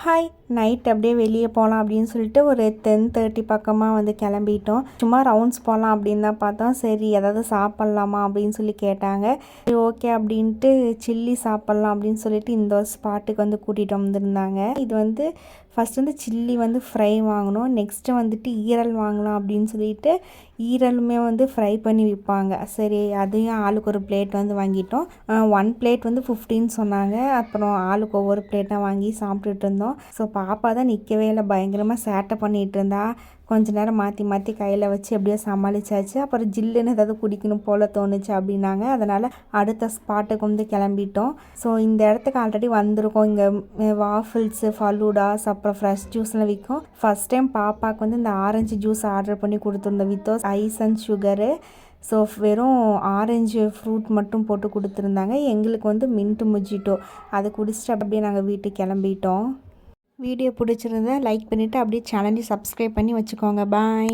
Hi night அப்படியே வெளியே போகலாம் அப்படின்னு சொல்லிட்டு ஒரு 10:30 பக்கமாக வந்து கிளம்பிட்டோம். சும்மா ரவுண்ட்ஸ் போகலாம் அப்படின்னு தான் பார்த்தோம். சரி ஏதாவது சாப்பிட்லாமா அப்படின்னு சொல்லி கேட்டாங்க. சரி ஓகே அப்படின்ட்டு சில்லி சாப்பிட்லாம் அப்படின்னு சொல்லிட்டு இந்த ஒரு ஸ்பாட்டுக்கு வந்து கூட்டிகிட்டு வந்திருந்தாங்க. இது வந்து ஃபஸ்ட் வந்து சில்லி வந்து ஃப்ரை வாங்கினோம். நெக்ஸ்ட்டு வந்துட்டு ஈரல் வாங்கலாம் அப்படின்னு சொல்லிட்டு ஈரலுமே வந்து ஃப்ரை பண்ணி விற்பாங்க. சரி அதையும் ஆளுக்கு ஒரு பிளேட் வந்து வாங்கிட்டோம். 1 பிளேட் வந்து 15 சொன்னாங்க. அப்புறம் ஆளுக்கு ஒவ்வொரு பிளேட்டாக வாங்கி சாப்பிட்டுட்டு இருந்தோம். ஸோ பாப்பா தான் நிற்கவே இல்லை, பயங்கரமாக சேட்டை பண்ணிகிட்டு இருந்தா. கொஞ்ச நேரம் மாற்றி மாற்றி கையில் வச்சு எப்படியோ சமாளிச்சாச்சு. அப்புறம் ஜில்லுன்னு ஏதாவது குடிக்கணும் போல் தோணுச்சு அப்படின்னாங்க. அதனால் அடுத்த ஸ்பாட்டுக்கு வந்து கிளம்பிட்டோம். ஸோ இந்த இடத்துக்கு ஆல்ரெடி வந்திருக்கோம். இங்கே வாஃபிள்ஸு, ஃபலூடாஸ், அப்புறம் ஃப்ரெஷ் ஜூஸ்லாம் விற்கும். ஃபஸ்ட் டைம் பாப்பாவுக்கு வந்து இந்த ஆரஞ்சு ஜூஸ் ஆர்டர் பண்ணி கொடுத்துருந்தோம் without ice and sugar. So வெறும் ஆரஞ்சு ஃப்ரூட் மட்டும் போட்டு கொடுத்துருந்தாங்க. எங்களுக்கு வந்து மின்ட் மொஜிட்டோ அதை குடிச்சிட்டு அப்படியே நாங்கள் வீட்டுக்கு கிளம்பிட்டோம். வீடியோ பிடிச்சிருந்தா லைக் பண்ணிவிட்டு அப்படியே சேனலையும் சப்ஸ்கிரைப் பண்ணி வச்சுக்கோங்க. பாய்.